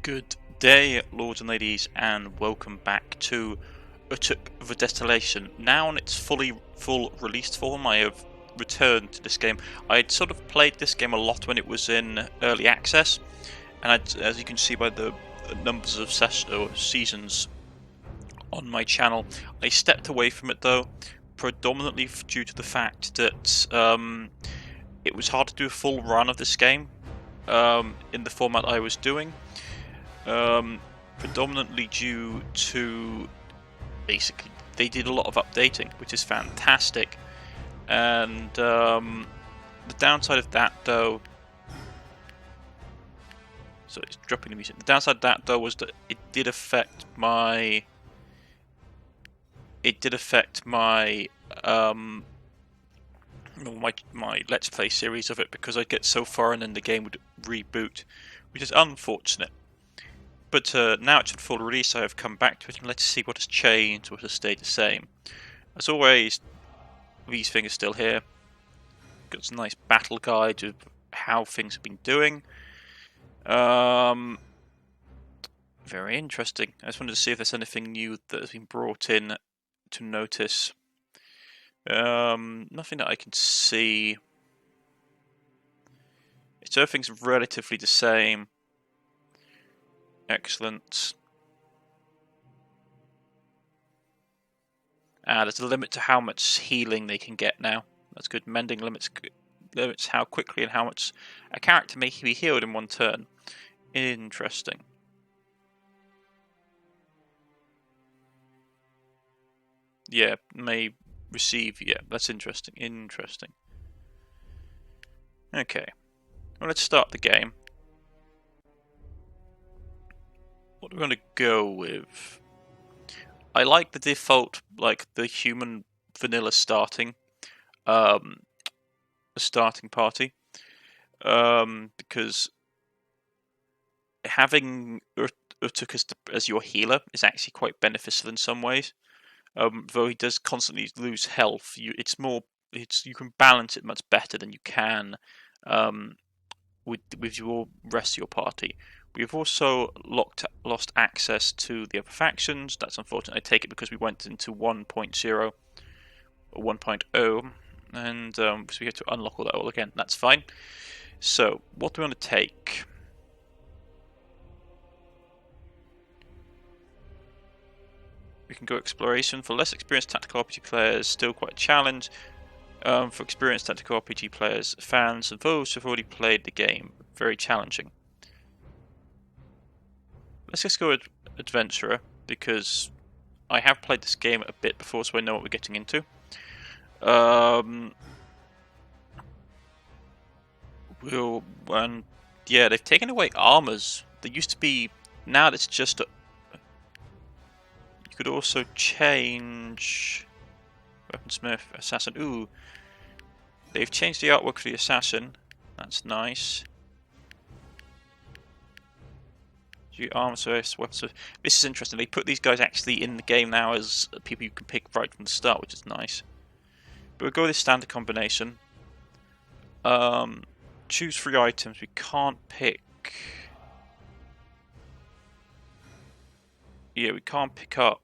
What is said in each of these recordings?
Good day, lords and ladies, and welcome back to Urtuk the Desolation. Now in its full released form, I have returned to this game. I'd sort of played this game a lot when it was in early access, and as you can see by the numbers of seasons on my channel, I stepped away from it though, predominantly due to the fact that it was hard to do a full run of this game in the format I was doing. Predominantly due to basically they did a lot of updating, which is fantastic, and the downside of that though, so it's dropping the music. The downside of that though was that it did affect my my Let's Play series of it, because I'd get so far and then the game would reboot, which is unfortunate. But now it's in full release, I have come back to it, and let's see what has changed, what has stayed the same. As always, these things are still here. Got some nice battle guide of how things have been doing. Very interesting. I just wanted to see if there's anything new that has been brought in to notice. Nothing that I can see. It's everything's relatively the same. Excellent. There's a limit to how much healing they can get now. That's good. Mending limits how quickly and how much a character may be healed in one turn. Interesting. Yeah, may receive. Yeah, that's interesting. Interesting. Okay. Well, let's start the game. What we're going to go with. I like the default, like the human vanilla starting party, because having Urtuk as your healer is actually quite beneficial in some ways. Though he does constantly lose health, you can balance it much better than you can with your rest of your party. We've also lost access to the other factions. That's unfortunate. I take it because we went into 1.0 or 1.0, and so we have to unlock all that all again. That's fine. So, what do we want to take? We can go exploration. For less experienced tactical RPG players, still quite a challenge. For experienced tactical RPG players, fans, and those who've already played the game, very challenging. Let's just go with Adventurer, because I have played this game a bit before, so I know what we're getting into. Yeah, they've taken away armors. There used to be. Now it's just. You could also change Weaponsmith, Assassin. Ooh, they've changed the artwork for the Assassin. That's nice. Armor service, weapons. This is interesting. They put these guys actually in the game now as people you can pick right from the start, which is nice. But we'll go with this standard combination. Choose 3 items. We can't pick. Yeah, we can't pick up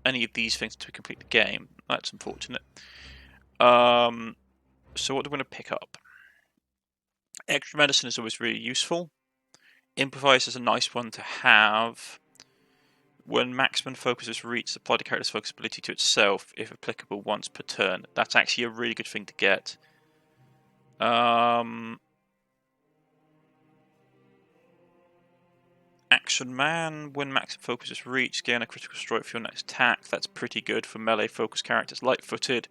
any of these things to complete the game. That's unfortunate. So what do we want to pick up? Extra medicine is always really useful. Improvise is a nice one to have. When maximum focus is reached, apply the character's focus ability to itself, if applicable, once per turn. That's actually a really good thing to get. Action Man, when maximum focus is reached, gain a critical strike for your next attack. That's pretty good for melee focus characters. Light-footed.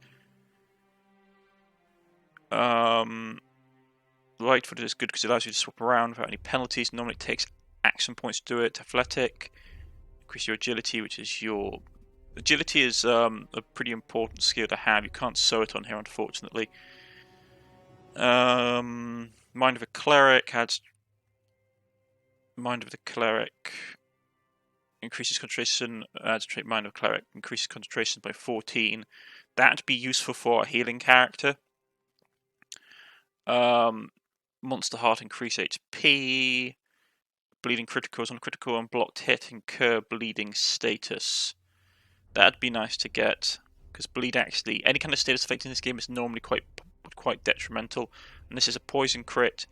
Light-footed is good because it allows you to swap around without any penalties. Normally it takes action points to do it. Athletic, increase your agility, which is your... Agility is a pretty important skill to have. You can't sew it on here, unfortunately. Mind of a Cleric adds... Mind of the Cleric increases concentration, adds trait Mind of Cleric, increases concentration by 14. That'd be useful for a healing character. Monster Heart increase HP. bleeding criticals on critical and blocked hit, incur bleeding status. That'd be nice to get, because bleed actually, any kind of status effect in this game is normally quite detrimental, and this is a poison crit.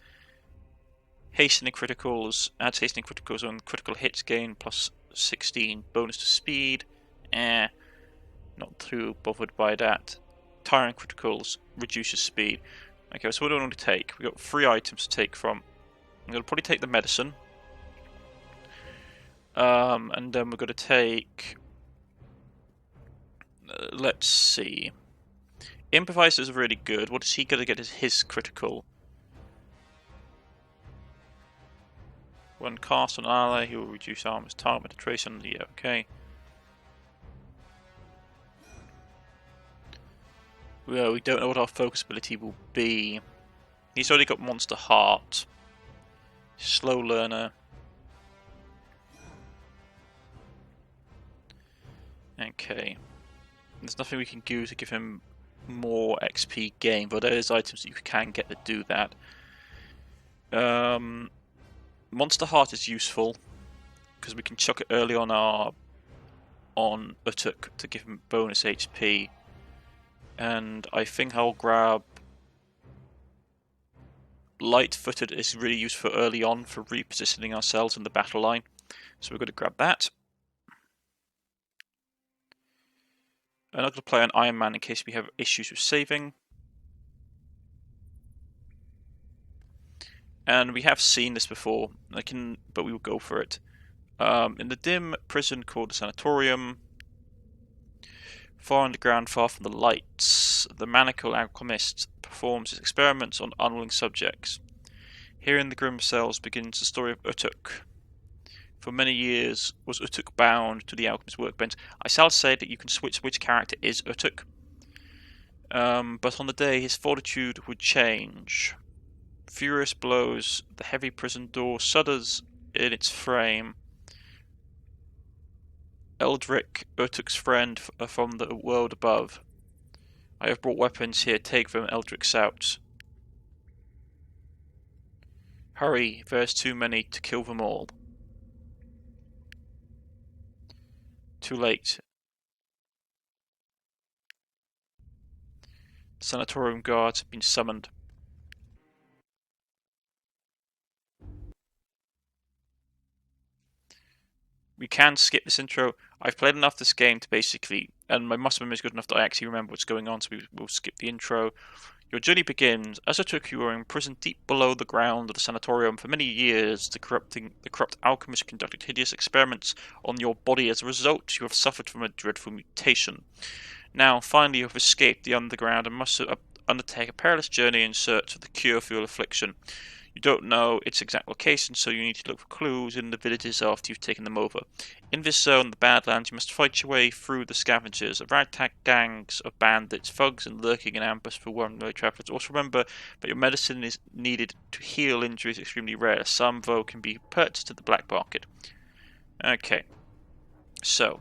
Hastening criticals, adds hastening criticals on critical hits gain plus 16, bonus to speed. Not too bothered by that. Tyrant criticals reduces speed. Okay, so what do I want to take? We've got 3 items to take from. I'm going to probably take the medicine. And then we're going to take... let's see. Improviser is really good. What is he going to get as his critical? When cast on an ally, he will reduce armor's target penetration. Yeah, okay. Well, we don't know what our focus ability will be. He's already got Monster Heart. Slow learner. Okay. There's nothing we can do to give him more XP gain, but there is items that you can get that do that. Monster Heart is useful because we can chuck it early on Urtuk to give him bonus HP. And I think I'll grab Light-footed is really useful early on for repositioning ourselves in the battle line. So we're going to grab that. I'm not going to play on Iron Man in case we have issues with saving. And we have seen this before, but we will go for it. In the dim prison called the Sanatorium, far underground, far from the lights, the maniacal alchemist performs his experiments on unwilling subjects. Here in the grim cells begins the story of Urtuk. For many years was Urtuk bound to the alchemist's workbench. I shall say that you can switch which character is Urtuk, but on the day his fortitude would change. Furious blows, the heavy prison door shudders in its frame. Eldrick, Urtuk's friend from the world above. I have brought weapons here, take them, Eldrick shouts. Hurry, there's too many to kill them all. Too late. The sanatorium guards have been summoned. We can skip this intro. I've played enough this game to basically, and my muscle memory is good enough that I actually remember what's going on, so we'll skip the intro. Your journey begins. As it took, you were imprisoned deep below the ground of the sanatorium. For many years, the corrupt alchemist conducted hideous experiments on your body. As a result, you have suffered from a dreadful mutation. Now, finally, you have escaped the underground and must undertake a perilous journey in search of the cure for your affliction. You don't know its exact location, so you need to look for clues in the villages after you've taken them over. In this zone, the Badlands, you must fight your way through the scavengers, ragtag gangs of bandits, thugs, and lurking in ambush for one-way travelers. Also remember that your medicine is needed to heal injuries extremely rare. Some, though, can be purchased at the black market. Okay, so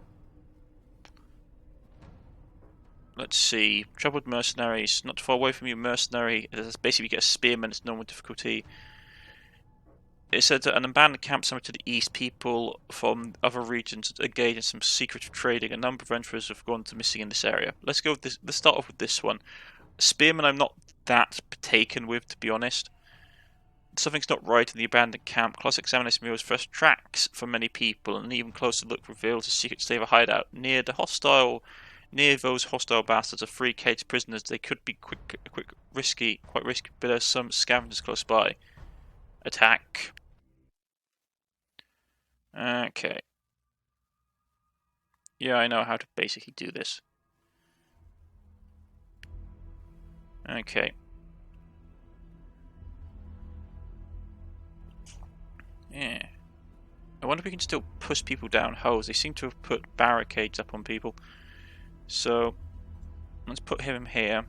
let's see. Troubled mercenaries, not too far away from you. Mercenary, basically you get a spearman, it's normal difficulty. It said that an abandoned camp somewhere to the east, people from other regions engage in some secretive trading. A number of adventurers have gone to missing in this area. Let's go with this. Let's start off with this one. Spearman, I'm not that taken with, to be honest. Something's not right in the abandoned camp. Close examination reveals fresh tracks for many people, and an even closer look reveals a secret slaver hideout near those hostile bastards are 3 caged prisoners. They could be quite risky, but there's some scavengers close by. Attack. Okay. Yeah, I know how to basically do this. Okay. Yeah. I wonder if we can still push people down holes. They seem to have put barricades up on people. So, let's put him here.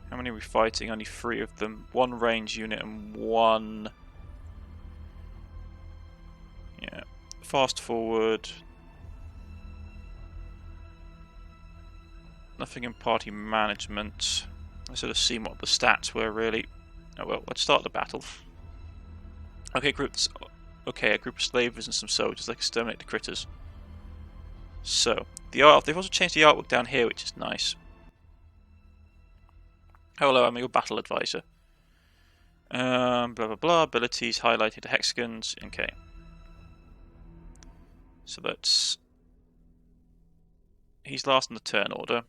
How many are we fighting? Only 3 of them. 1 range unit and 1... Yeah. Fast forward. Nothing in party management. I should have seen what the stats were, really. Oh well, let's start the battle. Okay, groups. Okay, a group of slavers and some soldiers. They can exterminate the critters. So the art. They've also changed the artwork down here, which is nice. Hello, I'm your battle advisor. Blah blah blah. Abilities highlighted hexagons. Okay. So that's. He's last in the turn order.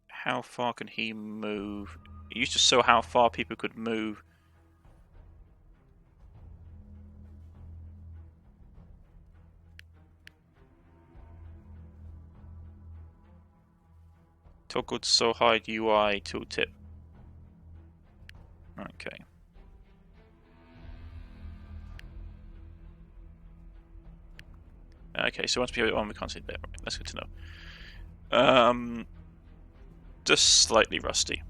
How far can he move? It used to show how far people could move. Toggle so hide UI tooltip. Okay. Okay, so once we have it on, we can't see it there. Right, that's good to know. Just slightly rusty.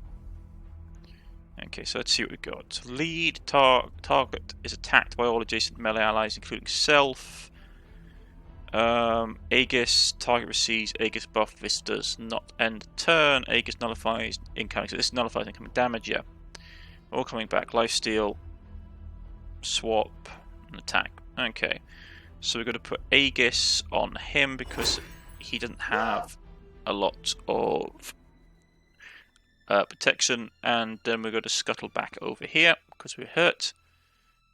Okay, so let's see what we've got. Lead target is attacked by all adjacent melee allies, including self. Aegis, target receives Aegis buff. This does not end turn. Aegis nullifies incoming. So this nullifies incoming damage, yeah. All coming back. Lifesteal, swap, and attack. Okay. So we're going to put Aegis on him because he doesn't have a lot of protection. And then we're going to scuttle back over here because we're hurt.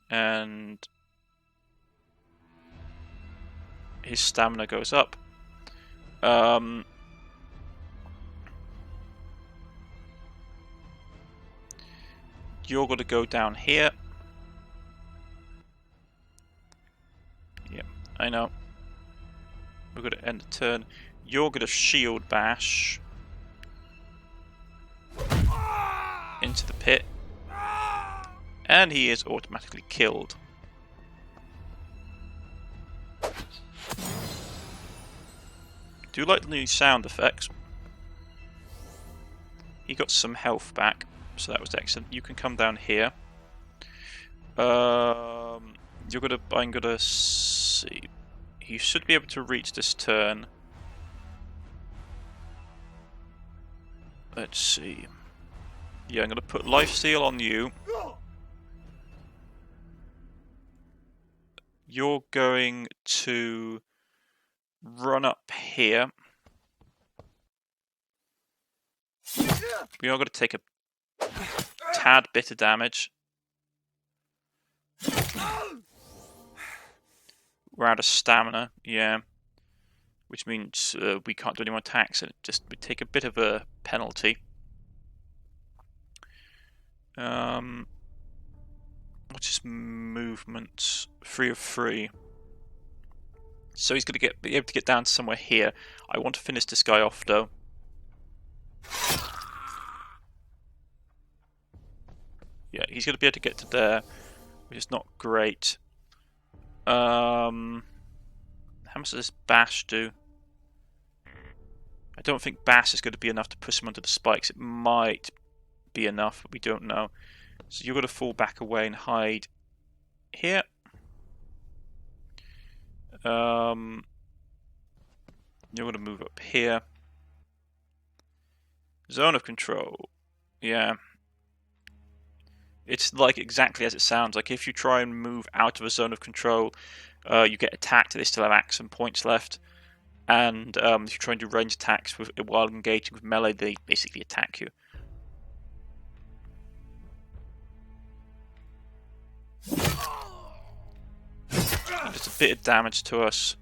And his stamina goes up. You're going to go down here. Yeah, I know. We're going to end the turn. You're going to shield bash into the pit. And he is automatically killed. Do like the new sound effects. He got some health back, so that was excellent. You can come down here. You're gonna. I'm gonna see. You should be able to reach this turn. Let's see. Yeah, I'm gonna put lifesteal on you. You're going to run up here. We are going to take a tad bit of damage. We're out of stamina, yeah. Which means we can't do any more attacks, and we take a bit of a penalty. What's his movement? 3 of 3. So he's going to be able to get down to somewhere here. I want to finish this guy off, though. Yeah, he's going to be able to get to there, which is not great. How much does this bash do? I don't think bash is going to be enough to push him onto the spikes. It might be enough, but we don't know. So you're going to fall back away and hide here. You're going to move up here. Zone of control. Yeah. It's like exactly as it sounds. Like if you try and move out of a zone of control, you get attacked. They still have action points left. And if you try and do range attacks while engaging with melee, they basically attack you. Just a bit of damage to us.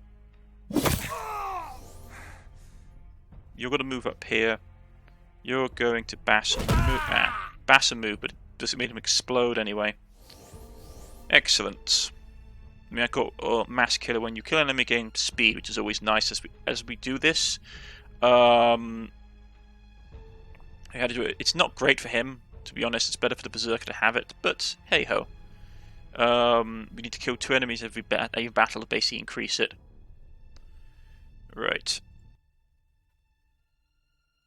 You're going to move up here. You're going to bash and move. Bash and move, but it doesn't make him explode anyway. Excellent. I mean, I got mass killer. When you kill an enemy, gain speed, which is always nice as we do this. I had to do it. It's not great for him, to be honest. It's better for the berserker to have it, but hey ho. We need to kill 2 enemies every battle to basically increase it. Right.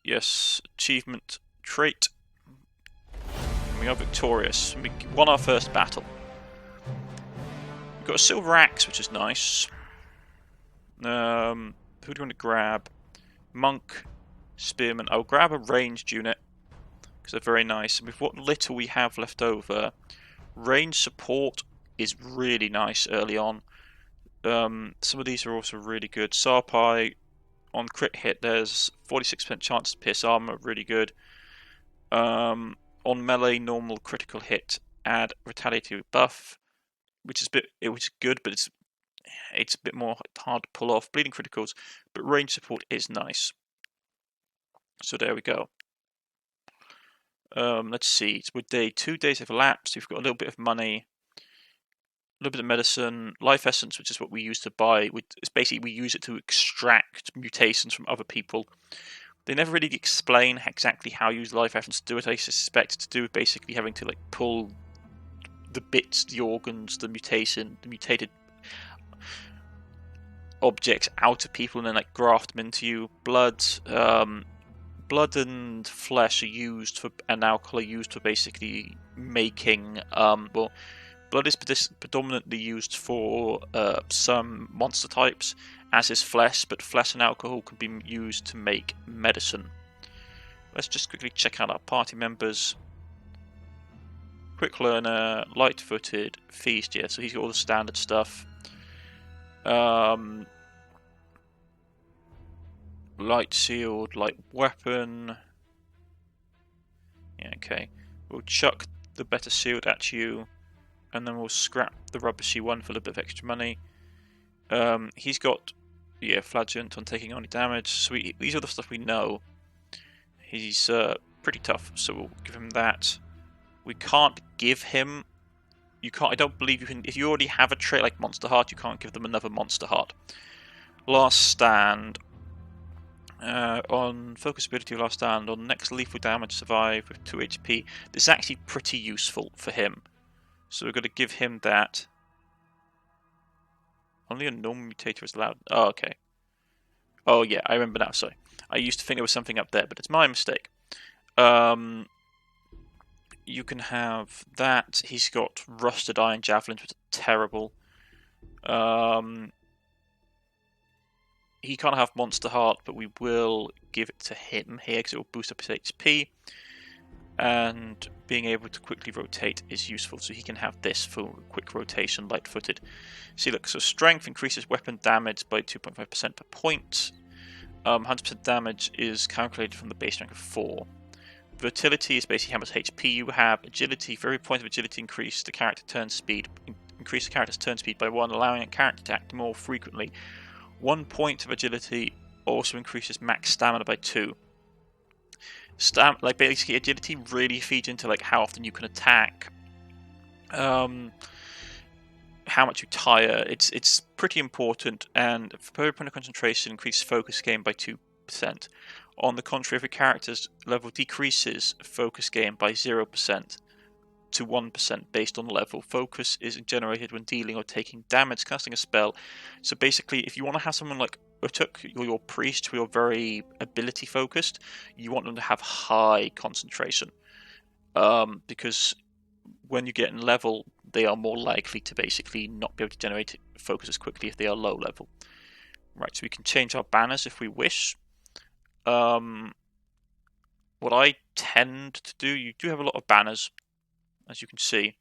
Yes, achievement trait. We are victorious. We won our first battle. We've got a silver axe, which is nice. Who do you want to grab? Monk, spearman. I'll grab a ranged unit because they're very nice. And with what little we have left over, range support is really nice early on. Some of these are also really good. Sarpai, on crit hit, there's 46% chance to pierce armor, really good. On melee, normal critical hit, add retaliatory buff, which is good, but it's a bit more hard to pull off. Bleeding criticals, but range support is nice. So there we go. Let's see. It's with 2 days have elapsed. We've got a little bit of money, a little bit of medicine, life essence, which is what we use to buy. It's basically we use it to extract mutations from other people. They never really explain exactly how you use life essence to do it. I suspect it's to do with basically having to like pull the bits, the organs, the mutated objects out of people and then like graft them into you. Blood and flesh are used for, and alcohol are used for basically making. Well, blood is predominantly used for some monster types, as is flesh, but flesh and alcohol can be used to make medicine. Let's just quickly check out our party members. Quick learner, light-footed, feast, yeah, so he's got all the standard stuff. Light sealed, light weapon. Yeah, okay. We'll chuck the better sealed at you, and then we'll scrap the rubbishy one for a little bit of extra money. He's got, yeah, flagellant on taking only damage. So these are the stuff we know. He's pretty tough, so we'll give him that. We can't give him. I don't believe you can. If you already have a trait like Monster Heart, you can't give them another Monster Heart. Last stand. On focus ability of last stand, on next lethal damage survive with 2 HP. This is actually pretty useful for him. So we're going to give him that. Only a normal mutator is allowed. Oh, okay. Oh, yeah, I remember now, sorry. I used to think there was something up there, but it's my mistake. You can have that. He's got rusted iron javelins, which are terrible. He can't have Monster Heart, but we will give it to him here because it will boost up his HP. And being able to quickly rotate is useful, so he can have this for quick rotation, light-footed. See, look, so strength increases weapon damage by 2.5% per point. 100% damage is calculated from the base strength of 4. Versatility is basically how much HP you have. Agility, for every point of agility increase the character turn speed. Increase the character's turn speed by 1, allowing a character to act more frequently. 1 point of agility also increases max stamina by 2. Like basically, agility really feeds into like how often you can attack, how much you tire. It's pretty important. And for per point of concentration, increases focus gain by 2%. On the contrary, if a character's level decreases, focus gain by 0% to 1% based on level. Focus is generated when dealing or taking damage, casting a spell. So basically, if you want to have someone like Urtuk, or your priest, who are very ability focused, you want them to have high concentration. Because when you get in level, they are more likely to basically not be able to generate focus as quickly if they are low level. Right, so we can change our banners if we wish. What I tend to do, you do have a lot of banners, as you can see.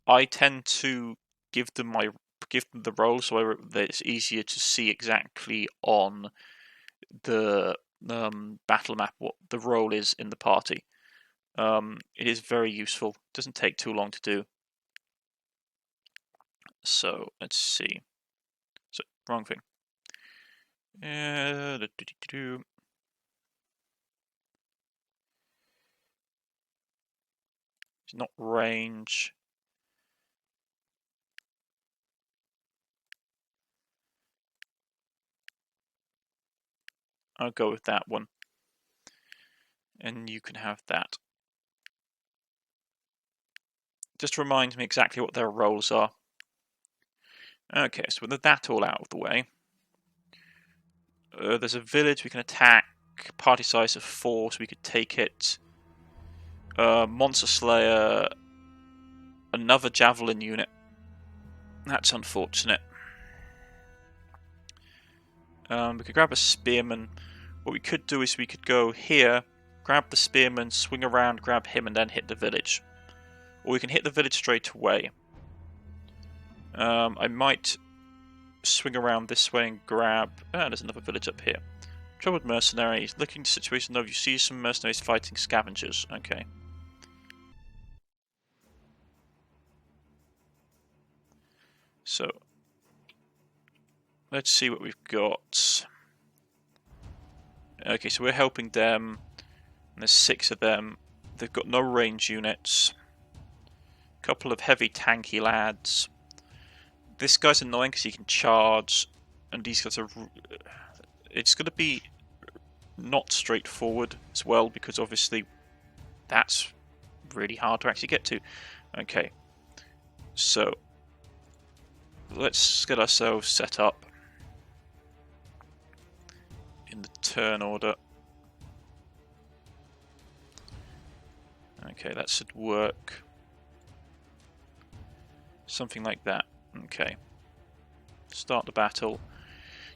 I tend to give them the role so that it's easier to see exactly on the battle map what the role is in the party. It is very useful. It doesn't take too long to do. So let's see. So wrong thing. It's not range. I'll go with that one. And you can have that. Just remind me exactly what their roles are. Okay, so with that all out of the way, there's a village we can attack. Party size of 4, so we could take it. Monster Slayer, another javelin unit. That's unfortunate. We could grab a spearman. What we could do is we could go here, grab the spearman, swing around, grab him, and then hit the village. Or we can hit the village straight away. I might swing around this way and grab... there's another village up here. Troubled mercenaries. Looking at the situation though, you see some mercenaries fighting scavengers. Okay. So, let's see what we've got. Okay, so we're helping them. And there's 6 of them. They've got no range units. A couple of heavy tanky lads. This guy's annoying because he can charge. And these guys are... It's going to be not straightforward as well, because obviously that's really hard to actually get to. Okay, so let's get ourselves set up in the turn order. Okay, that should work. Something like that. Okay. Start the battle.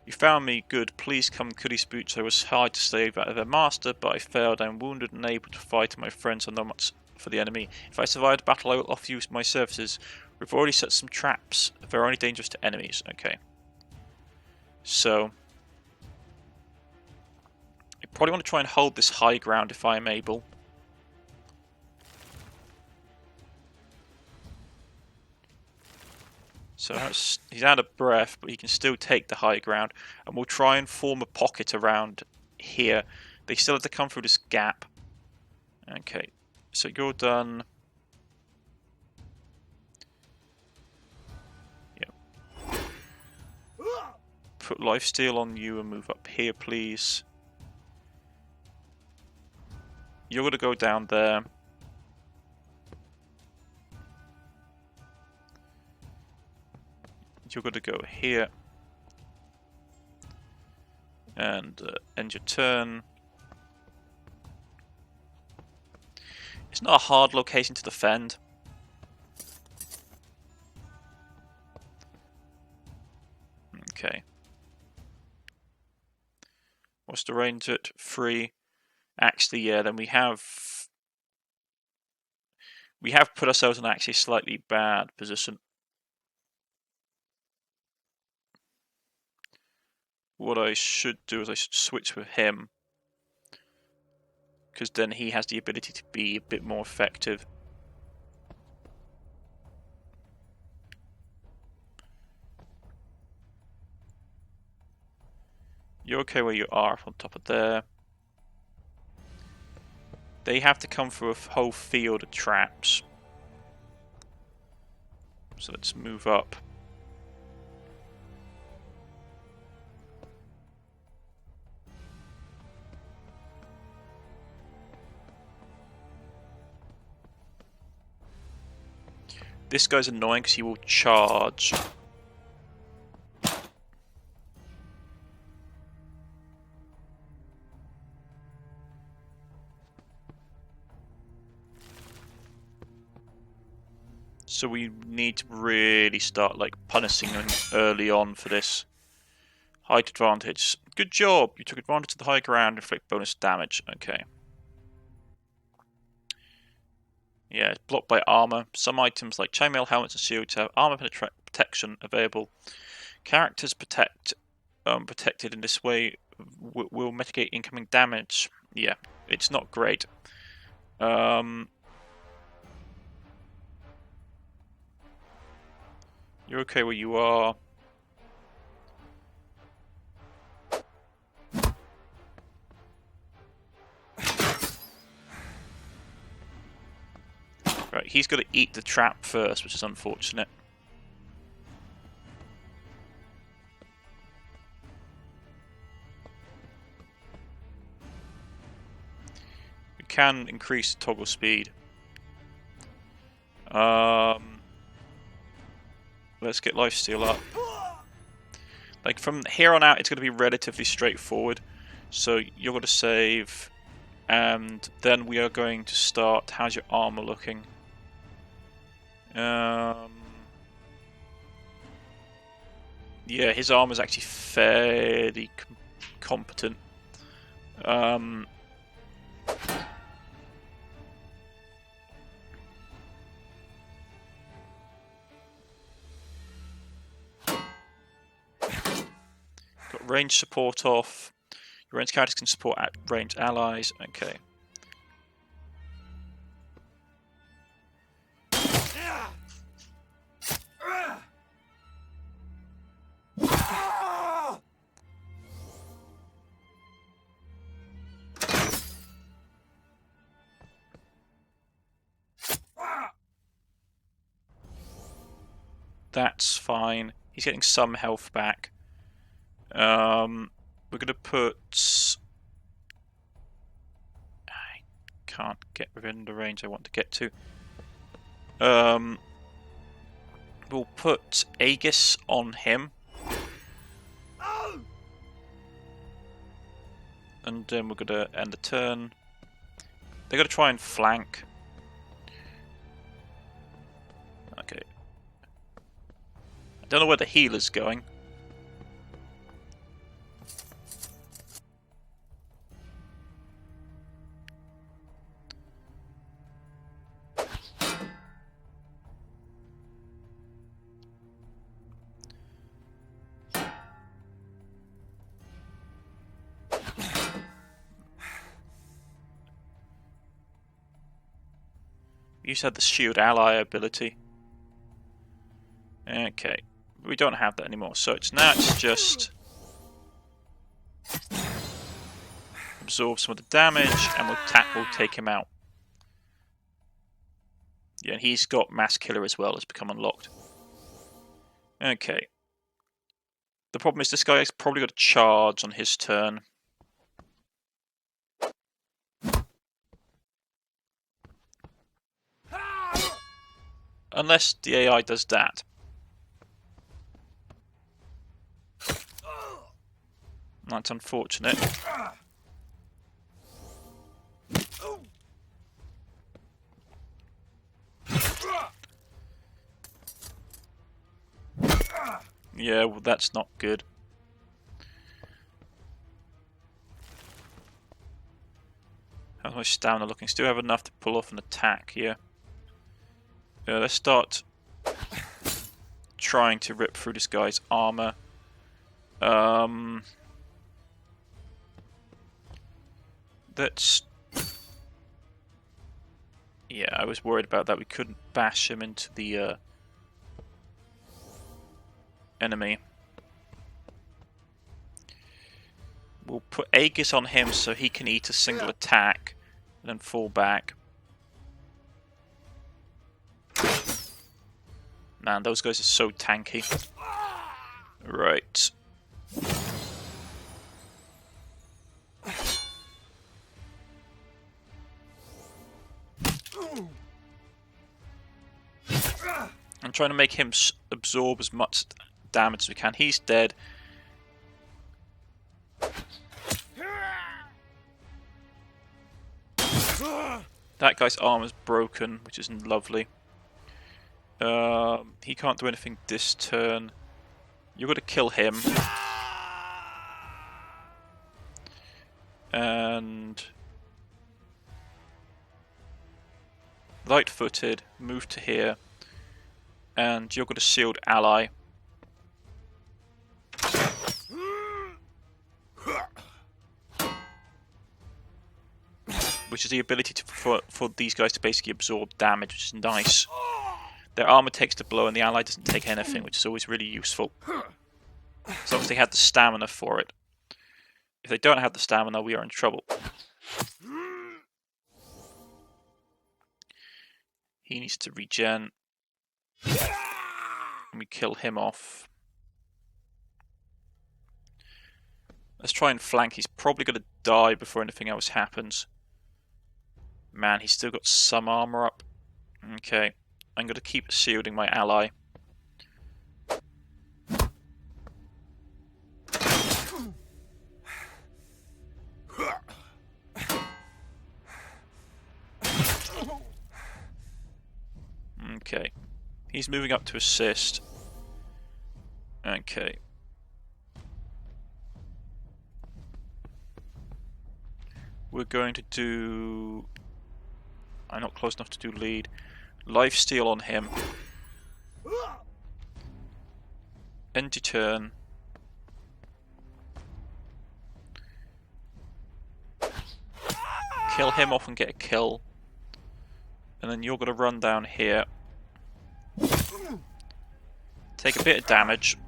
You found me, good. Please come, Cuddy's boots. I was hard to save out of their master, but I failed. I am wounded and unable to fight, and my friends are not much for the enemy. If I survive the battle, I will offer you my services. We've already set some traps. They're only dangerous to enemies. Okay. So, I probably want to try and hold this high ground if I am able. So he's out of breath, but he can still take the high ground. And we'll try and form a pocket around here. They still have to come through this gap. Okay, so you're done. Yep. Put lifesteal on you and move up here, please. You're going to go down there. You're going to go here and end your turn. It's not a hard location to defend. Okay. What's the range at? 3. Actually, yeah, then we have put ourselves in actually a slightly bad position. What I should do is I should switch with him, because then he has the ability to be a bit more effective. You're okay where you are, on top of there. They have to come through a whole field of traps. So let's move up. This guy's annoying because he will charge. So we need to really start like punishing him early on for this. Height advantage. Good job! You took advantage of the high ground, inflict bonus damage. Okay. Yeah, it's blocked by armor. Some items like chainmail helmets and shields have armor protection available. Characters protected in this way will mitigate incoming damage. Yeah, it's not great. You're okay where you are. Right, he's got to eat the trap first, which is unfortunate. We can increase toggle speed. Let's get lifesteal up. Like from here on out, it's going to be relatively straightforward. So you're going to save, and then we are going to start. How's your armor looking? Yeah, his armor is actually fairly competent. Got range support off. Your ranged characters can support ranged allies. Okay. That's fine. He's getting some health back. We're gonna put. I can't get within the range I want to get to. We'll put Aegis on him. And then we're gonna end the turn. They're gonna try and flank. Okay. I don't know where the healer's going. You said the shield ally ability. Okay, we don't have that anymore, so it's just absorb some of the damage, and we'll take him out. Yeah, and he's got Mass Killer as well, has become unlocked. Okay. The problem is this guy's probably got a charge on his turn. Unless the AI does that. That's unfortunate. Yeah, well, that's not good. How's my stamina looking? Still have enough to pull off an attack here. Let's start trying to rip through this guy's armor. That's... Yeah, I was worried about that. We couldn't bash him into the enemy. We'll put Aegis on him so he can eat a single attack and then fall back. Man, those guys are so tanky. Right. I'm trying to make him absorb as much damage as we can. He's dead. That guy's armor's broken, which is lovely. He can't do anything this turn. You've got to kill him. And... Light-footed, move to here. And you're got a shield ally. Which is the ability for these guys to basically absorb damage, which is nice. Their armor takes the blow and the ally doesn't take anything, which is always really useful. As long as they have the stamina for it. If they don't have the stamina, we are in trouble. He needs to regen. And we kill him off. Let's try and flank. He's probably going to die before anything else happens. Man, he's still got some armor up. Okay. I'm going to keep shielding my ally. Okay. He's moving up to assist. Okay. we're going to do... I'm not close enough to do lead. Lifesteal on him. End your turn. Kill him off and get a kill. And then you're going to run down here. Take a bit of damage.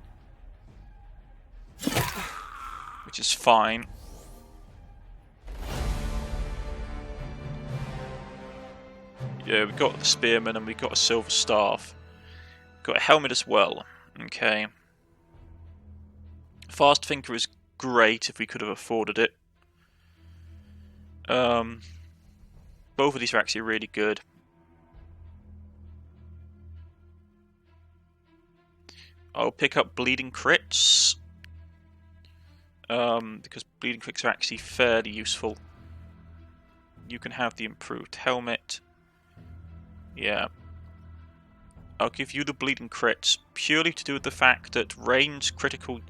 Which is fine. Yeah, we've got the spearman and we've got a silver staff. Got a helmet as well. Okay. Fast thinker is great if we could have afforded it. Both of these are actually really good. I'll pick up bleeding crits. Because bleeding crits are actually fairly useful. You can have the improved helmet. Yeah. I'll give you the bleeding crits purely to do with the fact that range critical...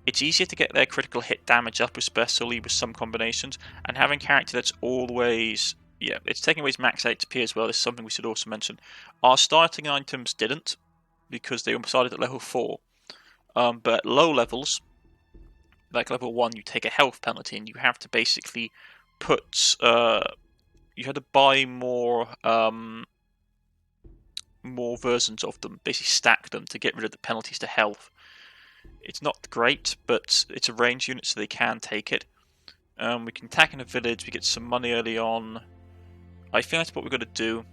It's easier to get their critical hit damage up, especially with some combinations, and having a character that's always... Yeah, it's taking away his max HP as well. This is something we should also mention. Our starting items didn't, because they were started at level 4. But at low levels, like level 1, you take a health penalty, and you have to basically put... you had to buy more versions of them, basically stack them to get rid of the penalties to health. It's not great, but it's a range unit, so they can take it. We can attack in a village, we get some money early on. I think that's what we're going to do.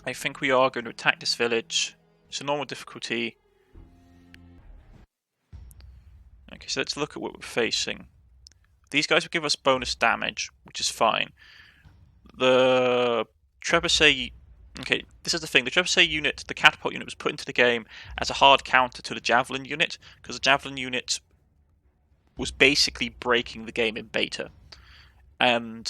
I think we are going to attack this village. It's a normal difficulty. Okay, so let's look at what we're facing. These guys will give us bonus damage, which is fine. The trebuchet... Okay, this is the thing. The trebuchet unit, the catapult unit, was put into the game as a hard counter to the javelin unit, because the javelin unit was basically breaking the game in beta. And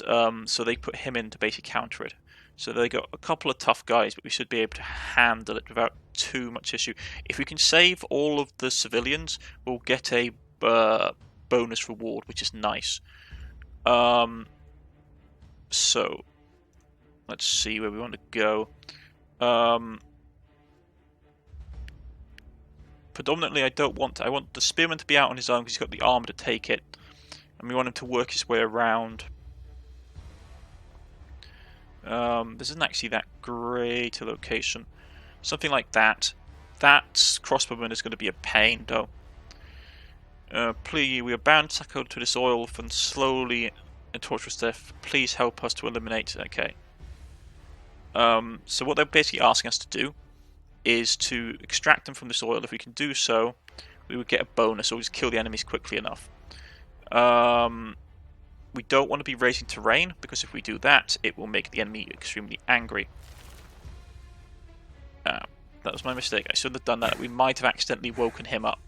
so they put him in to basically counter it. So they got a couple of tough guys, but we should be able to handle it without too much issue. If we can save all of the civilians, we'll get a bonus reward, which is nice. So... let's see where we want to go. Predominantly, I want the spearman to be out on his own because he's got the armor to take it, and we want him to work his way around. This isn't actually that great a location. Something like that. That crossbowman is going to be a pain, though. Please, we are bound to tackle to this oil from slowly and torturous death. Please help us to eliminate. Okay. So what they're basically asking us to do is to extract them from this oil. If we can do so, we would get a bonus, or just kill the enemies quickly enough. We don't want to be raising terrain, because if we do that, it will make the enemy extremely angry. That was my mistake. I shouldn't have done that. We might have accidentally woken him up.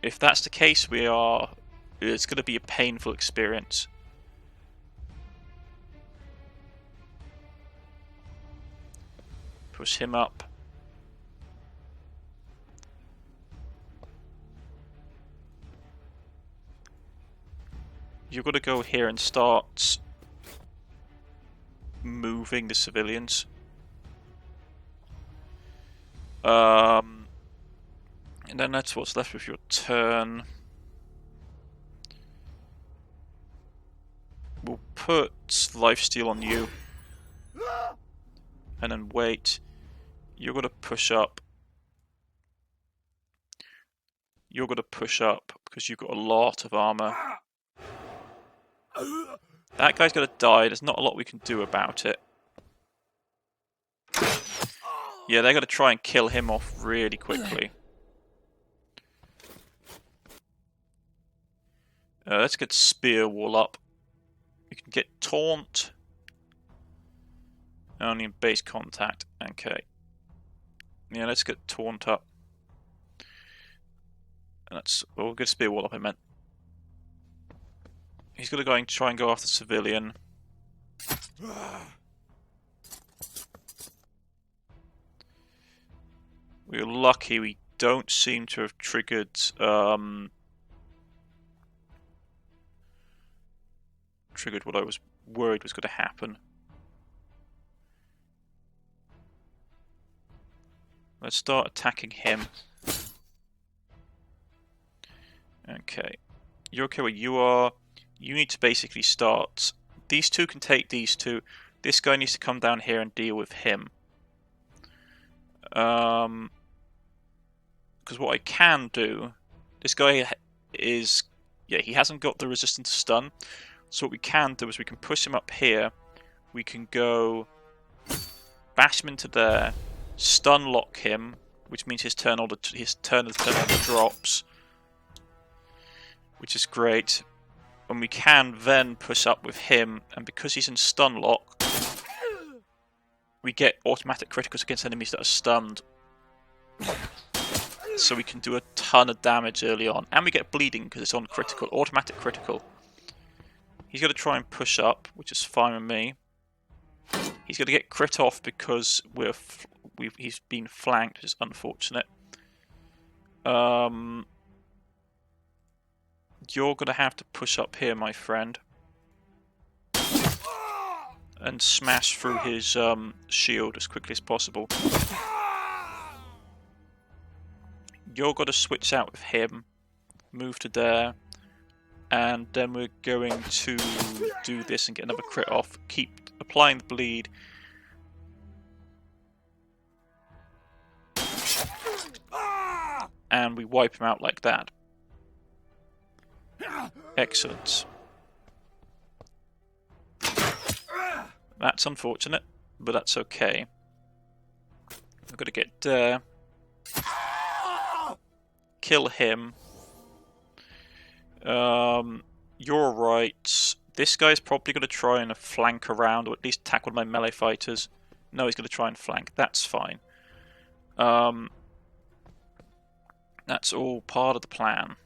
If that's the case, it's going to be a painful experience. Push him up. You've got to go here and start moving the civilians. And then that's what's left with your turn. We'll put lifesteal on you. And then wait. You're going to push up. You're going to push up because you've got a lot of armor. That guy's going to die. There's not a lot we can do about it. Yeah, they're going to try and kill him off really quickly. Let's get Spear Wall up. We can get Taunt. Only in base contact. Okay. Yeah, let's get Taunt up. And that's... oh, we'll get Spear Wall up, I meant. He's going to go and try and go after civilian. We're lucky we don't seem to have triggered... triggered what I was worried was going to happen. Let's start attacking him. Okay. You're okay where you are. You need to basically start. These two can take these two. This guy needs to come down here and deal with him. Because what I can do... This guy is... Yeah, he hasn't got the resistance to stun. So what we can do is we can push him up here. We can go... Bash him into there. Stun lock him. Which means his turn order drops. Which is great. And we can then push up with him. And because he's in stun lock... We get automatic criticals against enemies that are stunned. So we can do a ton of damage early on. And we get bleeding because it's on critical. Automatic critical. He's going to try and push up, which is fine with me. He's going to get crit off because he's been flanked, which is unfortunate. You're going to have to push up here, my friend. And smash through his shield as quickly as possible. You're going to switch out with him, move to there, and then we're going to do this and get another crit off. Keep applying the bleed. And we wipe him out like that. Excellent. That's unfortunate, but that's okay. I've got to get there. Kill him. You're right. This guy's probably going to try and flank around, or at least attack one of my melee fighters. No, he's going to try and flank. That's fine. That's all part of the plan.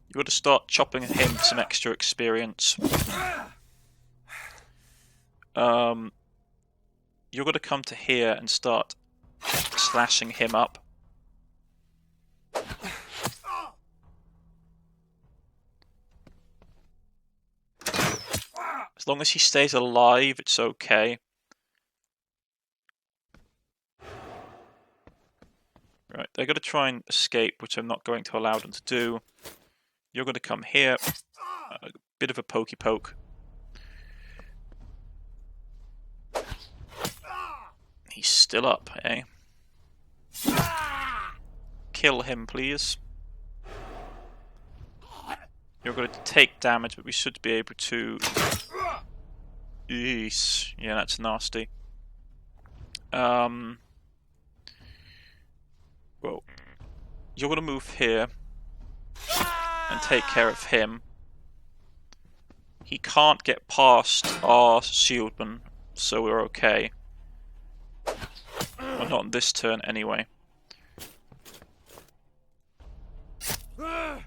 You've got to start chopping him for some extra experience. You're going to come to here and start slashing him up. As long as he stays alive, it's okay. Right, they're going to try and escape, which I'm not going to allow them to do. You're going to come here. A bit of a pokey poke. He's still up, eh? Kill him, please. You're going to take damage, but we should be able to... Eesh. Yeah, that's nasty. Well, you're going to move here and take care of him. He can't get past our shieldman, so we're okay. Well, not on this turn, anyway. And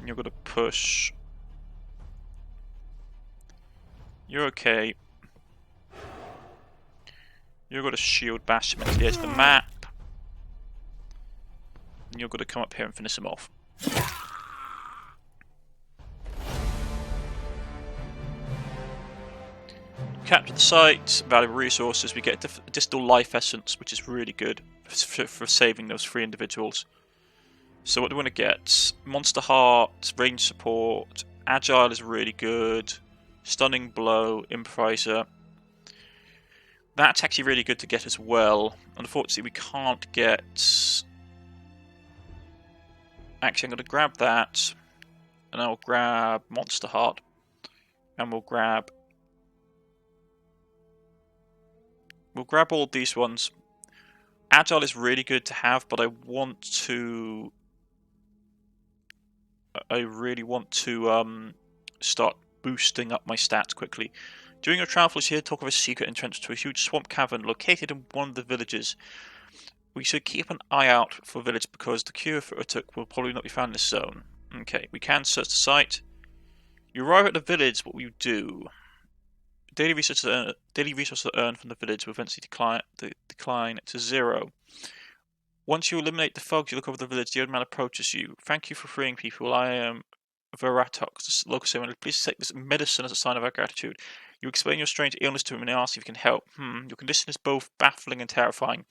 you're going to push. You're okay. You're going to shield bash him into the edge of the map. And you're going to come up here and finish him off. Capture the site, valuable resources, we get a distal life essence, which is really good for saving those 3 individuals. So what do we want to get? Monster Heart, range support, agile is really good, stunning blow, improviser. That's actually really good to get as well. Unfortunately we can't get... Actually I'm going to grab that, and I'll grab Monster Heart, and we'll grab all these ones. Agile is really good to have, but I really want to start boosting up my stats quickly. During your travels here, talk of a secret entrance to a huge swamp cavern located in one of the villages. We should keep an eye out for a village because the cure for Urtuk will probably not be found in this zone. Okay, we can search the site. You arrive at the village, what will you do? daily resources earned from the village will eventually decline to 0. Once you eliminate the thugs you look over the village, the old man approaches you. Thank you for freeing people. I am Veratok, the local ceremony. Please take this medicine as a sign of our gratitude. You explain your strange illness to him and ask if you can help. Your condition is both baffling and terrifying.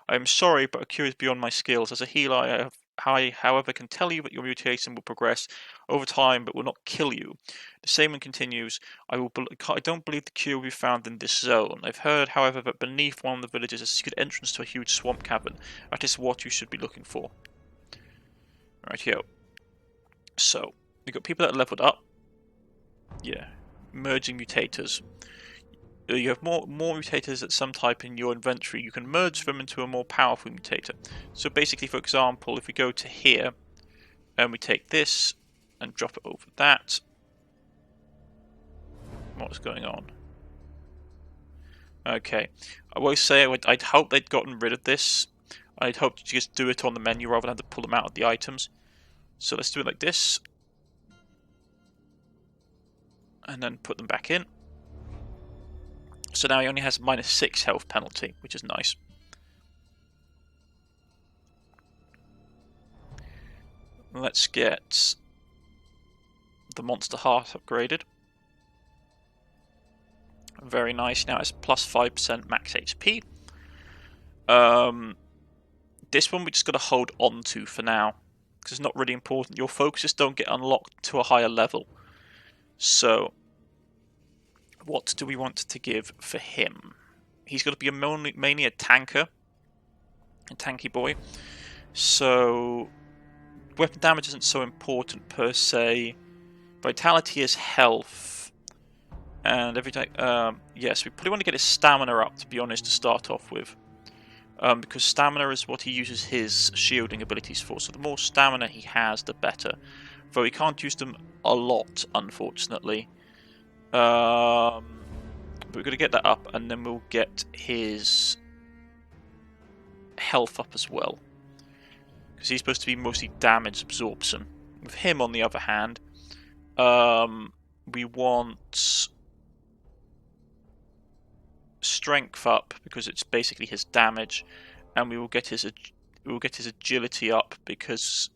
I am sorry, but a cure is beyond my skills. As a healer, I, however, can tell you that your mutation will progress over time, but will not kill you. The Shaman continues, I don't believe the cure will be found in this zone. I've heard, however, that beneath one of the villages is a secret entrance to a huge swamp cavern. That is what you should be looking for. Right here. So, we've got people that are leveled up. Yeah. Merging mutators. You have more mutators at some type in your inventory. You can merge them into a more powerful mutator. So basically, for example, if we go to here and we take this and drop it over that, what's going on? Okay, I will say I'd hope they'd gotten rid of this. I'd hope to just do it on the menu rather than have to pull them out of the items. So let's do it like this, and then put them back in. So now he only has -6 health penalty, which is nice. Let's get the monster heart upgraded. Very nice. Now it's +5% max HP. This one we just got to hold on to for now, because it's not really important. Your focuses don't get unlocked to a higher level. So, what do we want to give for him? He's got to be mainly a tanker. A tanky boy. So, weapon damage isn't so important per se. Vitality is health. And every time, yes, we probably want to get his stamina up, to be honest, to start off with. Because stamina is what he uses his shielding abilities for. So the more stamina he has, the better. Though he can't use them a lot, unfortunately. But we're going to get that up, and then we'll get his health up as well. Because he's supposed to be mostly damage absorption. With him, on the other hand, we want strength up because it's basically his damage, and we will get his agility up because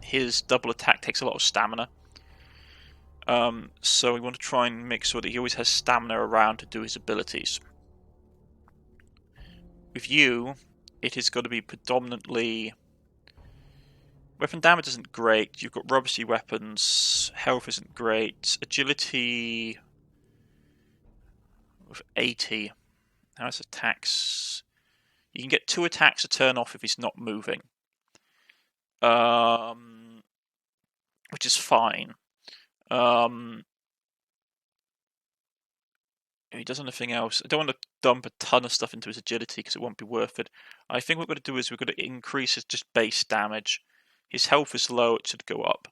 his double attack takes a lot of stamina. So we want to try and make sure that he always has stamina around to do his abilities. With you, it is going to be predominantly weapon damage isn't great. You've got rubbishy weapons. Health isn't great. Agility with 80. Now his attacks. You can get 2 attacks a turn off if he's not moving. Which is fine. If he does anything else, I don't want to dump a ton of stuff into his agility because it won't be worth it. I think what we're going to do is we're going to increase his just base damage. His health is low, it should go up.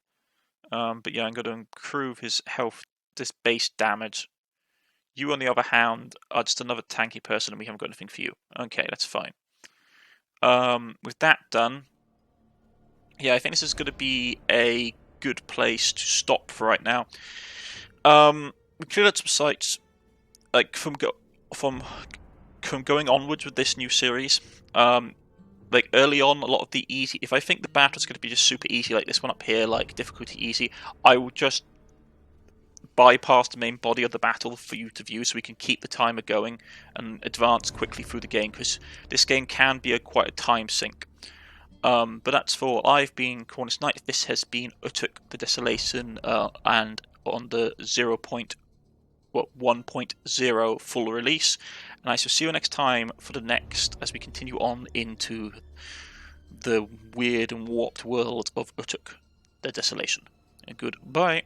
But yeah, I'm going to improve his health, this base damage. You, on the other hand, are just another tanky person and we haven't got anything for you. Okay, that's fine. With that done, yeah, I think this is going to be a good place to stop for right now. We cleared out some sites, like from going onwards with this new series. Like early on, a lot of the easy. If I think the battle's going to be just super easy, like this one up here, like difficulty easy, I will just bypass the main body of the battle for you to view, so we can keep the timer going and advance quickly through the game, because this game can be quite a time sink. But that's for. I've been Cornish-knight. This has been Urtuk, the Desolation, and on the 1.0 full release. And I shall see you next time for the next, as we continue on into the weird and warped world of Urtuk, the Desolation. And goodbye.